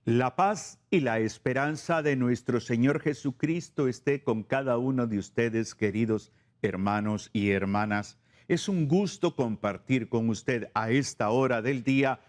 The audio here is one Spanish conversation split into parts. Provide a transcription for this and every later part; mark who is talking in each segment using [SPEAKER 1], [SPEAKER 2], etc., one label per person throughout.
[SPEAKER 1] La paz y la esperanza de nuestro Señor Jesucristo esté con cada uno de ustedes, queridos hermanos y hermanas. Es un gusto compartir con usted a esta hora del día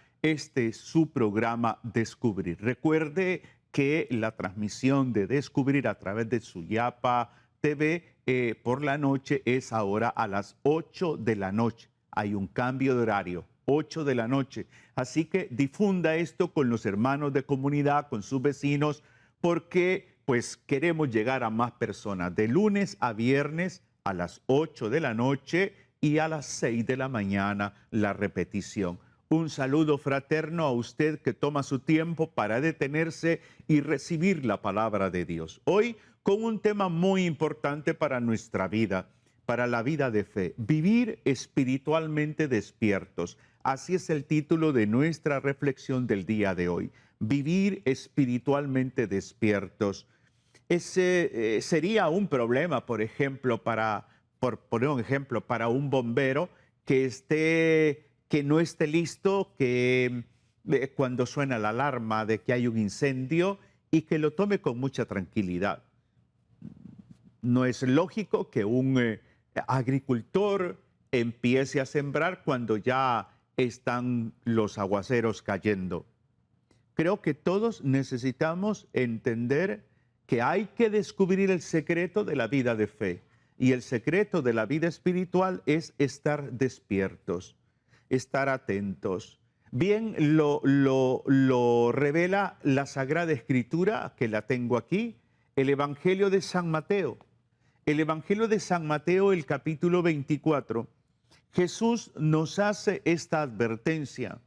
[SPEAKER 1] su programa Descubrir. Recuerde que la transmisión de Descubrir a través de Suyapa TV por la noche es ahora a las 8 de la noche. Hay un cambio de horario, 8 de la noche. Así que difunda esto con los hermanos de comunidad, con sus vecinos, porque pues queremos llegar a más personas. De lunes a viernes a las 8 de la noche y a las 6 de la mañana la repetición. Un saludo fraterno a usted que toma su tiempo para detenerse y recibir la palabra de Dios. Hoy con un tema muy importante para nuestra vida, para la vida de fe, vivir espiritualmente despiertos. Así es el título de nuestra reflexión del día de hoy, vivir espiritualmente despiertos. Ese sería un problema, por ejemplo, por poner un ejemplo, para un bombero que no esté listo, que cuando suena la alarma de que hay un incendio y que lo tome con mucha tranquilidad. No es lógico que un agricultor empiece a sembrar cuando ya están los aguaceros cayendo. Creo que todos necesitamos entender que hay que descubrir el secreto de la vida de fe. Y el secreto de la vida espiritual es estar despiertos, estar atentos. Bien lo revela la Sagrada Escritura, que la tengo aquí, el Evangelio de San Mateo. El Evangelio de San Mateo, el capítulo 24, Jesús nos hace esta advertencia,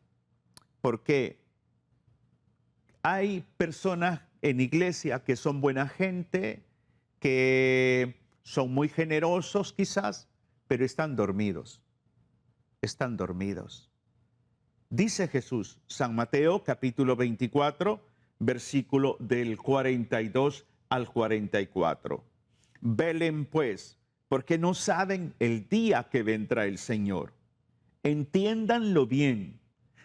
[SPEAKER 1] porque hay personas en iglesia que son buena gente, que son muy generosos quizás, pero están dormidos, están dormidos. Dice Jesús, San Mateo capítulo 24, versículo del 42 al 44. Velen pues, porque no saben el día que vendrá el Señor. Entiéndanlo bien.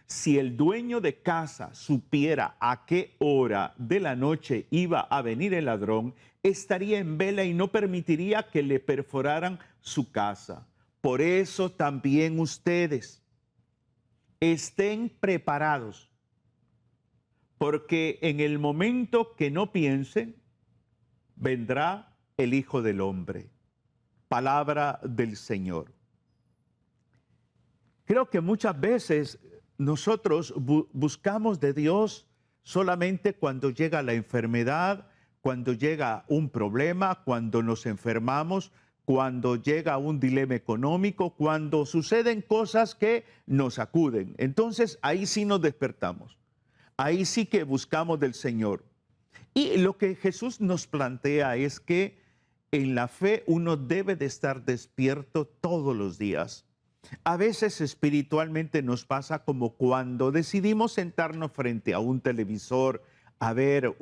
[SPEAKER 1] Si el dueño de casa supiera a qué hora de la noche iba a venir el ladrón, estaría en vela y no permitiría que le perforaran su casa. Por eso también ustedes estén preparados, porque en el momento que no piensen, vendrá el Hijo del Hombre. Palabra del Señor. Creo que muchas veces nosotros buscamos de Dios solamente cuando llega la enfermedad, cuando llega un problema, cuando nos enfermamos, cuando llega un dilema económico, cuando suceden cosas que nos acuden. Entonces ahí sí nos despertamos. Ahí sí que buscamos del Señor. Y lo que Jesús nos plantea es que en la fe uno debe de estar despierto todos los días. A veces espiritualmente nos pasa como cuando decidimos sentarnos frente a un televisor a ver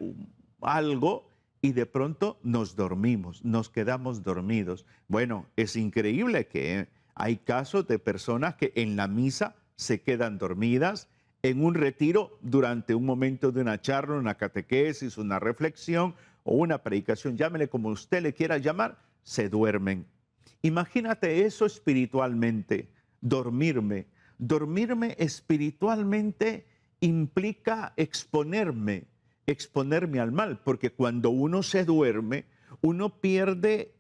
[SPEAKER 1] algo y de pronto nos dormimos, nos quedamos dormidos. Bueno, es increíble que hay casos de personas que en la misa se quedan dormidas, en un retiro durante un momento de una charla, una catequesis, una reflexión o una predicación, llámele como usted le quiera llamar, se duermen. Imagínate eso espiritualmente, dormirme. Dormirme espiritualmente implica exponerme al mal, porque cuando uno se duerme, uno pierde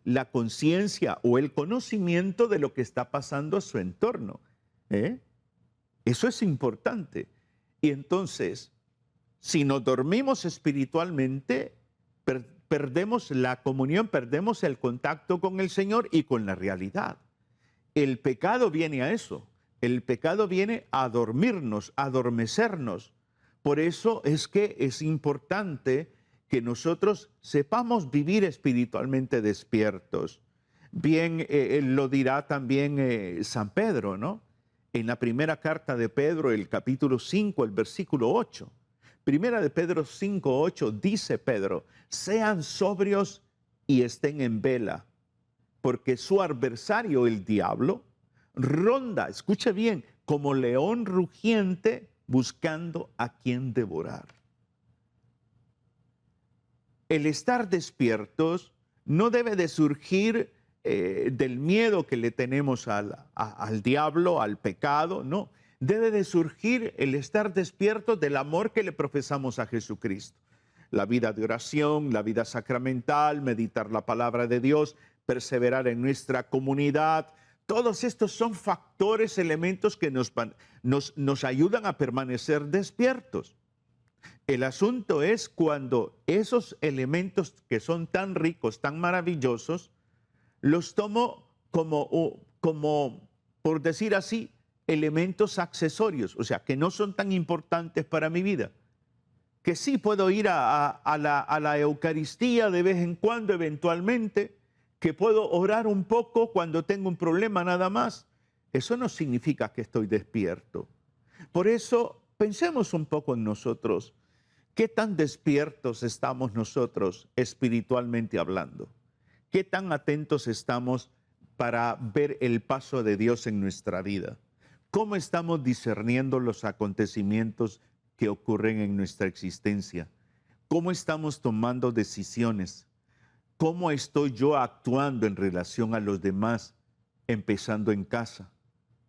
[SPEAKER 1] la conciencia o el conocimiento de lo que está pasando a su entorno. Eso es importante. Y entonces, si nos dormimos espiritualmente, perdemos la comunión, perdemos el contacto con el Señor y con la realidad. El pecado viene a eso. El pecado viene a dormirnos, a adormecernos. Por eso es que es importante que nosotros sepamos vivir espiritualmente despiertos. Bien, lo dirá también San Pedro, ¿no? En la primera carta de Pedro, el capítulo 5, el versículo 8. Primera de Pedro 5, 8, dice Pedro, sean sobrios y estén en vela, porque su adversario, el diablo, ronda, escuche bien, como león rugiente buscando a quien devorar. El estar despiertos no debe de surgir del miedo que le tenemos al diablo, al pecado, no. Debe de surgir el estar despiertos del amor que le profesamos a Jesucristo. La vida de oración, la vida sacramental, meditar la palabra de Dios, perseverar en nuestra comunidad. Todos estos son factores, elementos que nos ayudan a permanecer despiertos. El asunto es cuando esos elementos que son tan ricos, tan maravillosos, los tomo como, por decir así, elementos accesorios, o sea, que no son tan importantes para mi vida. Que sí puedo ir a la Eucaristía de vez en cuando, eventualmente, que puedo orar un poco cuando tengo un problema nada más. Eso no significa que estoy despierto. Por eso, pensemos un poco en nosotros. ¿Qué tan despiertos estamos nosotros espiritualmente hablando? ¿Qué tan atentos estamos para ver el paso de Dios en nuestra vida? ¿Cómo estamos discerniendo los acontecimientos que ocurren en nuestra existencia? ¿Cómo estamos tomando decisiones? ¿Cómo estoy yo actuando en relación a los demás, empezando en casa,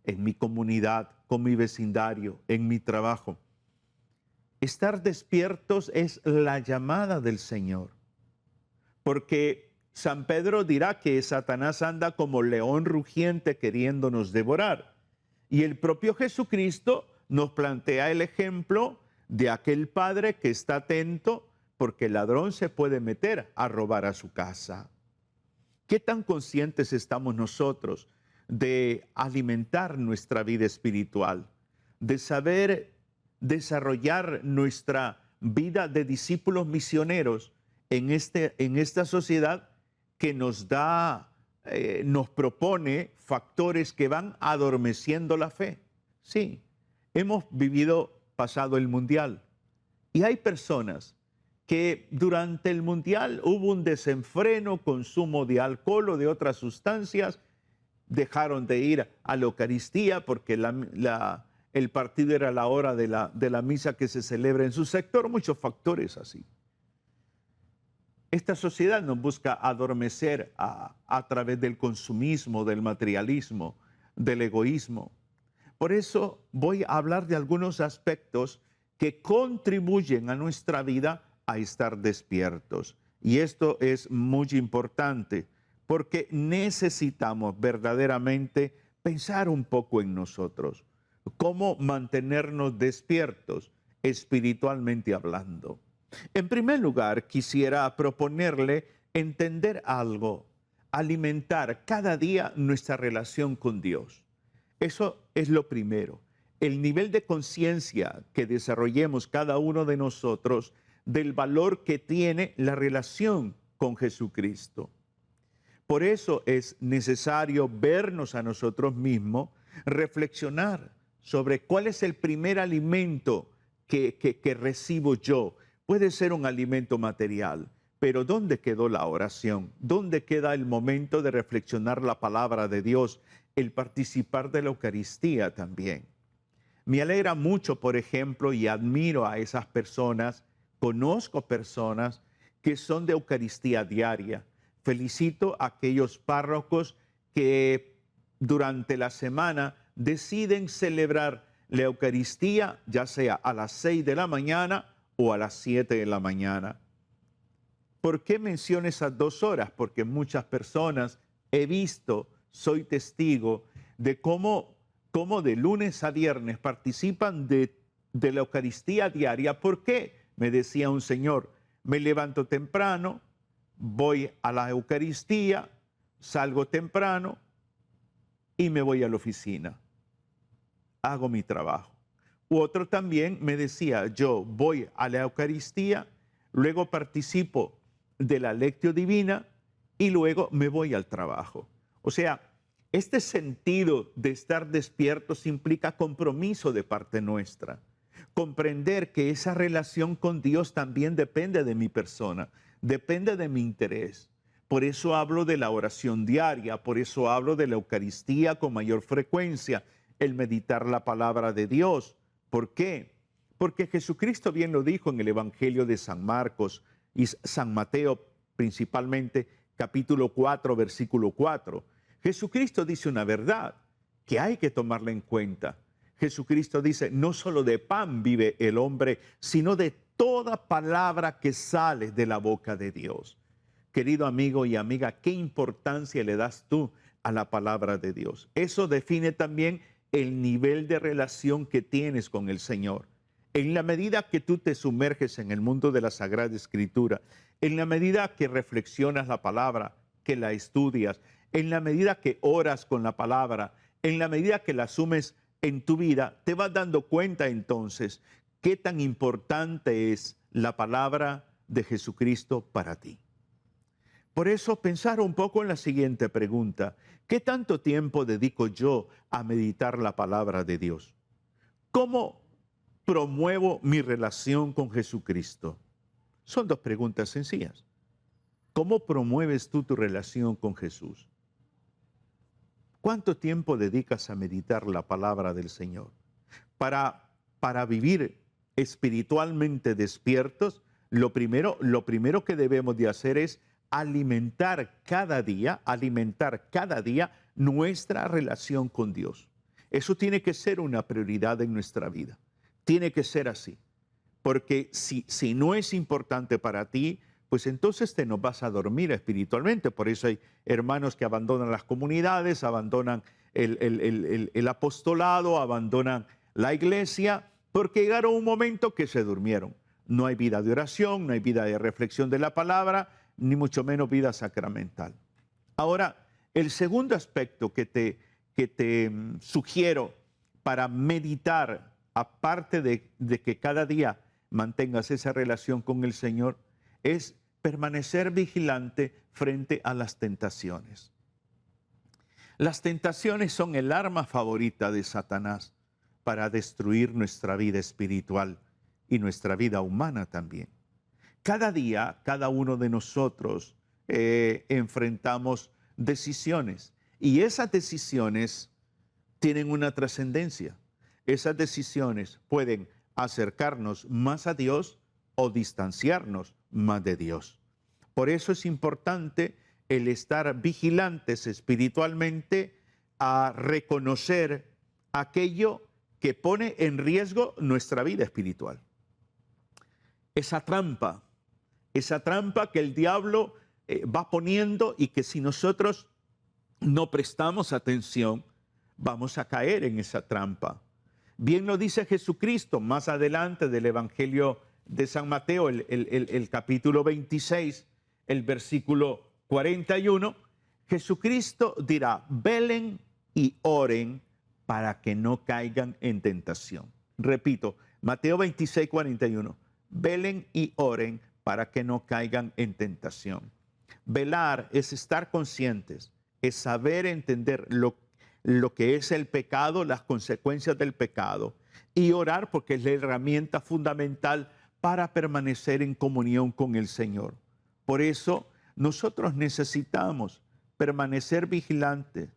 [SPEAKER 1] en mi comunidad, con mi vecindario, en mi trabajo? Estar despiertos es la llamada del Señor, porque San Pedro dirá que Satanás anda como león rugiente queriéndonos devorar. Y el propio Jesucristo nos plantea el ejemplo de aquel padre que está atento porque el ladrón se puede meter a robar a su casa. ¿Qué tan conscientes estamos nosotros de alimentar nuestra vida espiritual, de saber desarrollar nuestra vida de discípulos misioneros en esta sociedad que nos propone factores que van adormeciendo la fe? Sí, hemos pasado el mundial y hay personas que durante el mundial hubo un desenfreno, consumo de alcohol o de otras sustancias, dejaron de ir a la Eucaristía porque el partido era la hora de la misa que se celebra en su sector, muchos factores así. Esta sociedad nos busca adormecer a través del consumismo, del materialismo, del egoísmo. Por eso voy a hablar de algunos aspectos que contribuyen a nuestra vida a estar despiertos. Y esto es muy importante porque necesitamos verdaderamente pensar un poco en nosotros. ¿Cómo mantenernos despiertos espiritualmente hablando? En primer lugar, quisiera proponerle entender algo, alimentar cada día nuestra relación con Dios. Eso es lo primero. El nivel de conciencia que desarrollemos cada uno de nosotros del valor que tiene la relación con Jesucristo. Por eso es necesario vernos a nosotros mismos, reflexionar sobre cuál es el primer alimento que recibo yo. Puede ser un alimento material, pero ¿dónde quedó la oración? ¿Dónde queda el momento de reflexionar la palabra de Dios? El participar de la Eucaristía también. Me alegra mucho, por ejemplo, y admiro a esas personas, conozco personas que son de Eucaristía diaria. Felicito a aquellos párrocos que durante la semana deciden celebrar la Eucaristía, ya sea a las 6 de la mañana o a las 7 de la mañana. ¿Por qué menciono esas 2 horas? Porque muchas personas he visto, soy testigo de cómo de lunes a viernes participan de la Eucaristía diaria. ¿Por qué? Me decía un señor, me levanto temprano, voy a la Eucaristía, salgo temprano y me voy a la oficina. Hago mi trabajo. Otro también me decía, yo voy a la Eucaristía, luego participo de la Lectio Divina y luego me voy al trabajo. O sea, este sentido de estar despiertos implica compromiso de parte nuestra. Comprender que esa relación con Dios también depende de mi persona, depende de mi interés. Por eso hablo de la oración diaria, por eso hablo de la Eucaristía con mayor frecuencia, el meditar la palabra de Dios, ¿Por qué? Porque Jesucristo bien lo dijo en el Evangelio de San Marcos y San Mateo principalmente, capítulo 4, versículo 4. Jesucristo dice una verdad que hay que tomarla en cuenta. Jesucristo dice, no solo de pan vive el hombre, sino de toda palabra que sale de la boca de Dios. Querido amigo y amiga, ¿qué importancia le das tú a la palabra de Dios? Eso define también el nivel de relación que tienes con el Señor. En la medida que tú te sumerges en el mundo de la Sagrada Escritura, en la medida que reflexionas la palabra, que la estudias, en la medida que oras con la palabra, en la medida que la asumes en tu vida, te vas dando cuenta entonces qué tan importante es la palabra de Jesucristo para ti. Por eso pensar un poco en la siguiente pregunta: ¿qué tanto tiempo dedico yo a meditar la palabra de Dios? ¿Cómo promuevo mi relación con Jesucristo? Son dos preguntas sencillas. ¿Cómo promueves tú tu relación con Jesús? ¿Cuánto tiempo dedicas a meditar la palabra del Señor? Para vivir espiritualmente despiertos, lo primero que debemos de hacer es alimentar cada día nuestra relación con Dios. Eso tiene que ser una prioridad en nuestra vida. Tiene que ser así. Porque si no es importante para ti, pues entonces te nos vas a dormir espiritualmente. Por eso hay hermanos que abandonan las comunidades, abandonan el apostolado, abandonan la iglesia, porque llegaron un momento que se durmieron. No hay vida de oración, no hay vida de reflexión de la palabra, ni mucho menos vida sacramental. Ahora, el segundo aspecto que te sugiero para meditar, aparte de que cada día mantengas esa relación con el Señor, es permanecer vigilante frente a las tentaciones. Las tentaciones son el arma favorita de Satanás para destruir nuestra vida espiritual y nuestra vida humana también. Cada día, cada uno de nosotros enfrentamos decisiones, y esas decisiones tienen una trascendencia. Esas decisiones pueden acercarnos más a Dios o distanciarnos más de Dios. Por eso es importante el estar vigilantes espiritualmente a reconocer aquello que pone en riesgo nuestra vida espiritual. Esa trampa que el diablo va poniendo, y que si nosotros no prestamos atención, vamos a caer en esa trampa. Bien lo dice Jesucristo más adelante del Evangelio de San Mateo, el capítulo 26, el versículo 41. Jesucristo dirá: velen y oren para que no caigan en tentación. Repito, Mateo 26, 41. Velen y oren para que no caigan en tentación. Velar es estar conscientes, es saber entender lo que es el pecado, las consecuencias del pecado, y orar porque es la herramienta fundamental para permanecer en comunión con el Señor. Por eso nosotros necesitamos permanecer vigilantes,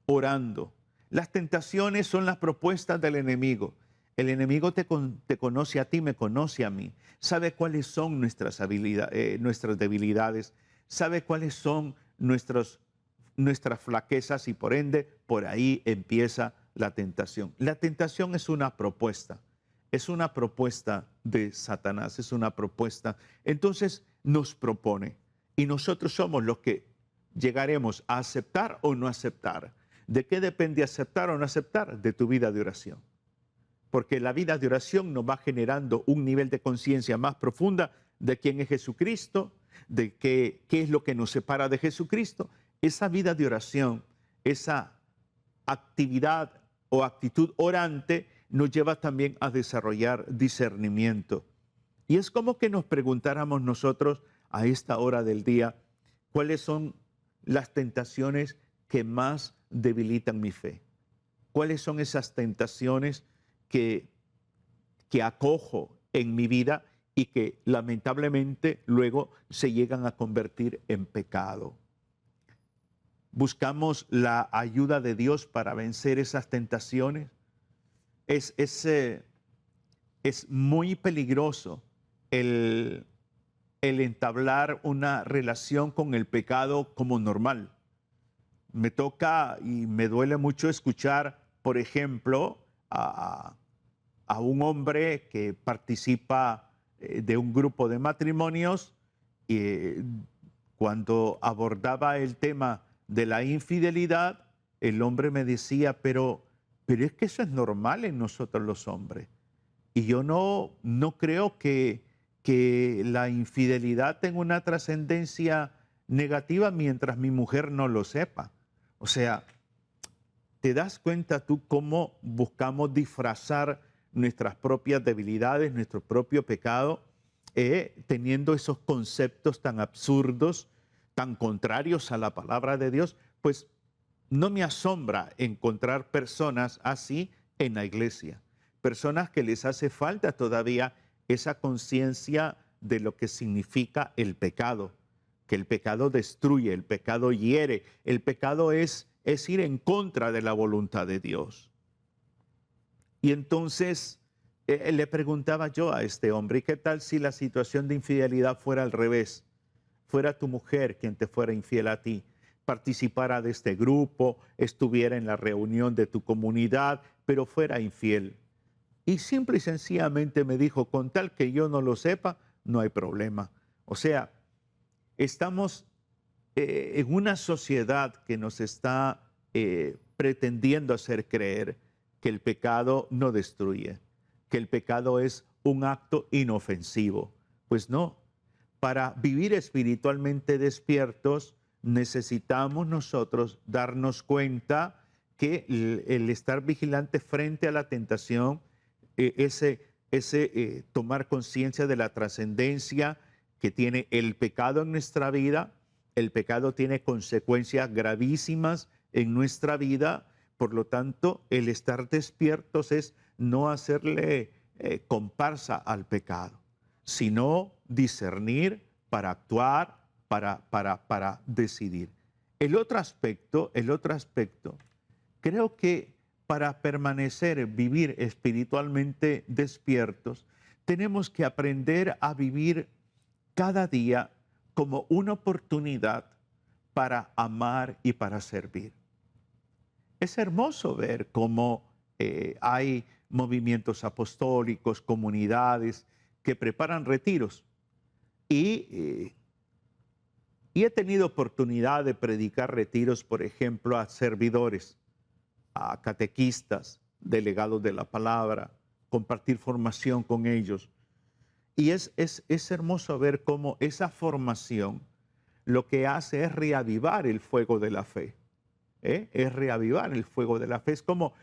[SPEAKER 1] orando. Las tentaciones son las propuestas del enemigo. El enemigo te conoce a ti, me conoce a mí. Sabe cuáles son nuestras debilidades, sabe cuáles son nuestras flaquezas, y por ende, por ahí empieza la tentación. La tentación es una propuesta de Satanás, es una propuesta. Entonces nos propone, y nosotros somos los que llegaremos a aceptar o no aceptar. ¿De qué depende aceptar o no aceptar? De tu vida de oración. Porque la vida de oración nos va generando un nivel de conciencia más profunda de quién es Jesucristo, de qué es lo que nos separa de Jesucristo. Esa vida de oración, esa actividad o actitud orante nos lleva también a desarrollar discernimiento. Y es como que nos preguntáramos nosotros a esta hora del día, ¿cuáles son las tentaciones que más debilitan mi fe? ¿Cuáles son esas tentaciones que acojo en mi vida y que lamentablemente luego se llegan a convertir en pecado? Buscamos la ayuda de Dios para vencer esas tentaciones. Es es muy peligroso el, el entablar una relación con el pecado como normal. Me toca y me duele mucho escuchar, por ejemplo, a un hombre que participa de un grupo de matrimonios y cuando abordaba el tema de la infidelidad, el hombre me decía, pero es que eso es normal en nosotros los hombres. Y yo no creo que la infidelidad tenga una trascendencia negativa mientras mi mujer no lo sepa. O sea, ¿te das cuenta tú cómo buscamos disfrazar nuestras propias debilidades, nuestro propio pecado, teniendo esos conceptos tan absurdos, tan contrarios a la palabra de Dios? Pues no me asombra encontrar personas así en la iglesia, personas que les hace falta todavía esa conciencia de lo que significa el pecado, que el pecado destruye, el pecado hiere, el pecado es ir en contra de la voluntad de Dios. Y entonces le preguntaba yo a este hombre, ¿y qué tal si la situación de infidelidad fuera al revés? Fuera tu mujer quien te fuera infiel a ti, participara de este grupo, estuviera en la reunión de tu comunidad, pero fuera infiel. Y simple y sencillamente me dijo, con tal que yo no lo sepa, no hay problema. O sea, estamos en una sociedad que nos está pretendiendo hacer creer que el pecado no destruye, que el pecado es un acto inofensivo. Pues no, para vivir espiritualmente despiertos necesitamos nosotros darnos cuenta que el estar vigilante frente a la tentación, tomar conciencia de la trascendencia que tiene el pecado en nuestra vida. El pecado tiene consecuencias gravísimas en nuestra vida, por lo tanto, el estar despiertos es no hacerle comparsa al pecado, sino discernir para actuar, para decidir. El otro aspecto, creo que para permanecer, vivir espiritualmente despiertos, tenemos que aprender a vivir cada día como una oportunidad para amar y para servir. Es hermoso ver cómo hay movimientos apostólicos, comunidades que preparan retiros. Y he tenido oportunidad de predicar retiros, por ejemplo, a servidores, a catequistas, delegados de la palabra, compartir formación con ellos. Y es hermoso ver cómo esa formación lo que hace es reavivar el fuego de la fe. Es reavivar el fuego de la fe. Es como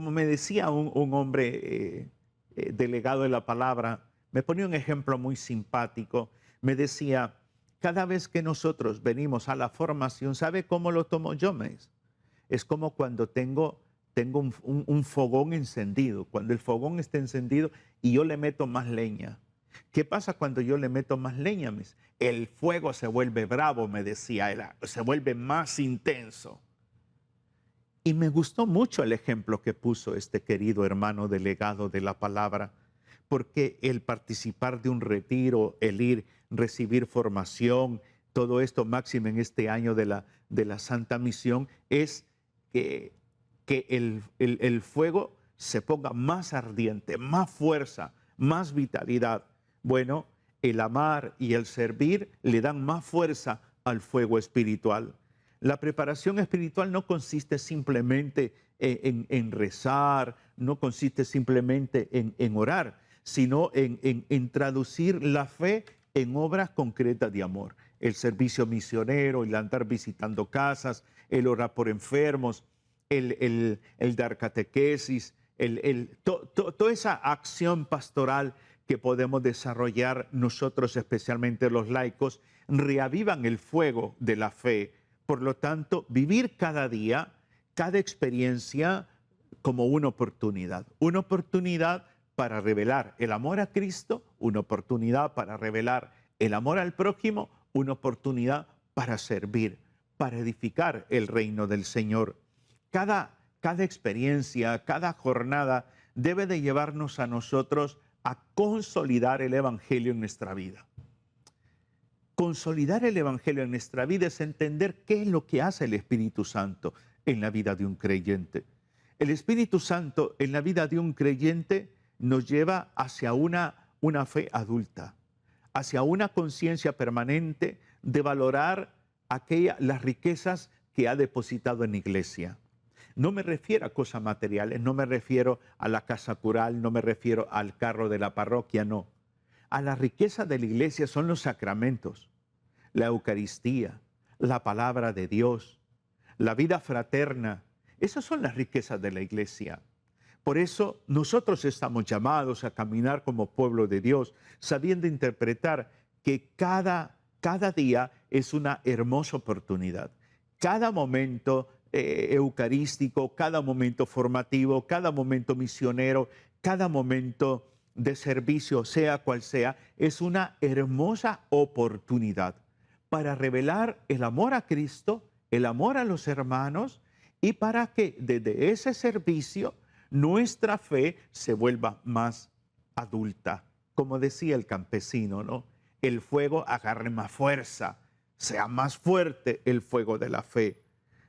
[SPEAKER 1] me decía un hombre delegado de la palabra, me ponía un ejemplo muy simpático. Me decía, cada vez que nosotros venimos a la formación, ¿sabe cómo lo tomo yo, mes? Es como cuando tengo un fogón encendido. Cuando el fogón está encendido y yo le meto más leña. ¿Qué pasa cuando yo le meto más leña, mes? El fuego se vuelve bravo, me decía él, se vuelve más intenso. Y me gustó mucho el ejemplo que puso este querido hermano delegado de la palabra, porque el participar de un retiro, el ir, recibir formación, todo esto máximo en este año de la Santa Misión, es que el fuego se ponga más ardiente, más fuerza, más vitalidad. Bueno, el amar y el servir le dan más fuerza al fuego espiritual. La preparación espiritual no consiste simplemente en rezar, no consiste simplemente en orar, sino en traducir la fe en obras concretas de amor. El servicio misionero, el andar visitando casas, el orar por enfermos, el dar catequesis, toda esa acción pastoral que podemos desarrollar nosotros, especialmente los laicos, reavivan el fuego de la fe. Por lo tanto, vivir cada día, cada experiencia como una oportunidad para revelar el amor a Cristo, una oportunidad para revelar el amor al prójimo, una oportunidad para servir, para edificar el reino del Señor. Cada experiencia, cada jornada debe de llevarnos a nosotros a consolidar el Evangelio en nuestra vida. Consolidar el Evangelio en nuestra vida es entender qué es lo que hace el Espíritu Santo en la vida de un creyente. El Espíritu Santo en la vida de un creyente nos lleva hacia una fe adulta, hacia una conciencia permanente de valorar las riquezas que ha depositado en la iglesia. No me refiero a cosas materiales, no me refiero a la casa cural, no me refiero al carro de la parroquia, no. A la riqueza de la iglesia son los sacramentos, la Eucaristía, la palabra de Dios, la vida fraterna. Esas son las riquezas de la iglesia. Por eso nosotros estamos llamados a caminar como pueblo de Dios, sabiendo interpretar que cada día es una hermosa oportunidad. Cada momento eucarístico, cada momento formativo, cada momento misionero, cada momento de servicio, sea cual sea, es una hermosa oportunidad para revelar el amor a Cristo, el amor a los hermanos, y para que desde ese servicio nuestra fe se vuelva más adulta. Como decía el campesino, ¿no? El fuego agarre más fuerza, sea más fuerte el fuego de la fe.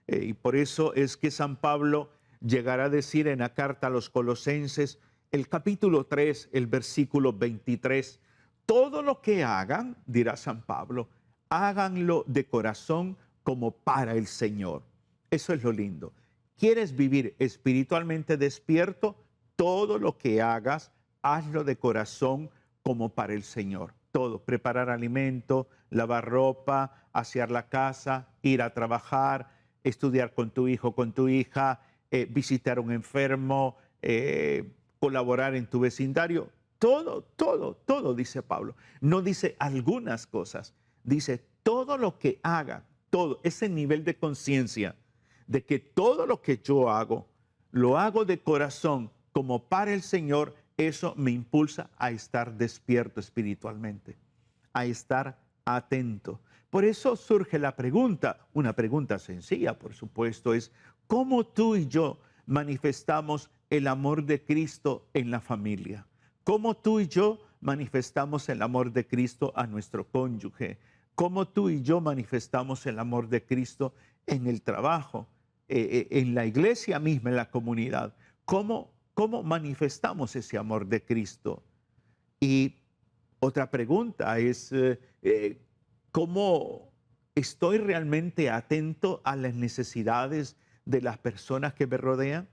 [SPEAKER 1] Y por eso es que San Pablo llegará a decir en la carta a los Colosenses, el capítulo 3, el versículo 23, todo lo que hagan, dirá San Pablo, háganlo de corazón como para el Señor. Eso es lo lindo. ¿Quieres vivir espiritualmente despierto? Todo lo que hagas, hazlo de corazón como para el Señor. Todo, preparar alimento, lavar ropa, asear la casa, ir a trabajar, estudiar con tu hijo, con tu hija, visitar a un enfermo, colaborar en tu vecindario. Todo, dice Pablo. No dice algunas cosas, dice todo lo que haga, todo, ese nivel de conciencia de que todo lo que yo hago, lo hago de corazón como para el Señor. Eso me impulsa a estar despierto espiritualmente, a estar atento. Por eso surge la pregunta, una pregunta sencilla, por supuesto, es ¿cómo tú y yo manifestamos el amor de Cristo en la familia? ¿Cómo tú y yo manifestamos el amor de Cristo a nuestro cónyuge? ¿Cómo tú y yo manifestamos el amor de Cristo en el trabajo, en la iglesia misma, en la comunidad? ¿Cómo manifestamos ese amor de Cristo? Y otra pregunta es, ¿cómo estoy realmente atento a las necesidades de las personas que me rodean?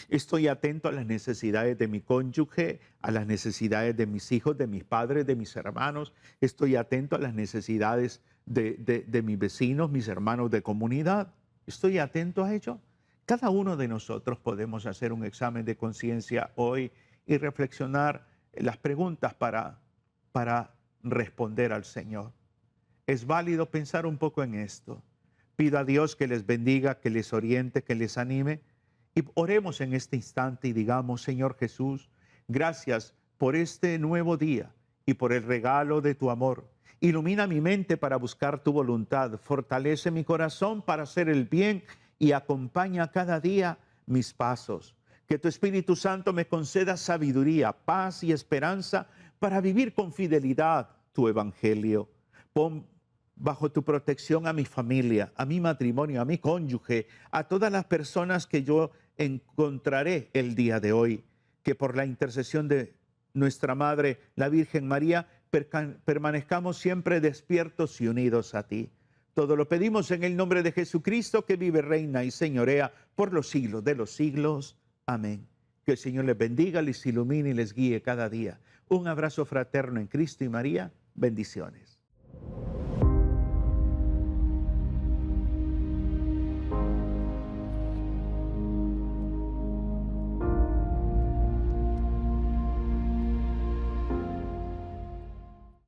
[SPEAKER 1] ¿Estoy atento a las necesidades de mi cónyuge, a las necesidades de mis hijos, de mis padres, de mis hermanos? ¿Estoy atento a las necesidades de mis vecinos, mis hermanos de comunidad? ¿Estoy atento a ello? Cada uno de nosotros podemos hacer un examen de conciencia hoy y reflexionar las preguntas para responder al Señor. Es válido pensar un poco en esto. Pido a Dios que les bendiga, que les oriente, que les anime. Y oremos en este instante y digamos, Señor Jesús, gracias por este nuevo día y por el regalo de tu amor. Ilumina mi mente para buscar tu voluntad. Fortalece mi corazón para hacer el bien y acompaña cada día mis pasos. Que tu Espíritu Santo me conceda sabiduría, paz y esperanza para vivir con fidelidad tu evangelio. Pon bajo tu protección a mi familia, a mi matrimonio, a mi cónyuge, a todas las personas que yo encontraré el día de hoy. Que por la intercesión de nuestra Madre, la Virgen María, permanezcamos siempre despiertos y unidos a ti. Todo lo pedimos en el nombre de Jesucristo, que vive, reina y señorea por los siglos de los siglos. Amén. Que el Señor les bendiga, les ilumine y les guíe cada día. Un abrazo fraterno en Cristo y María. Bendiciones.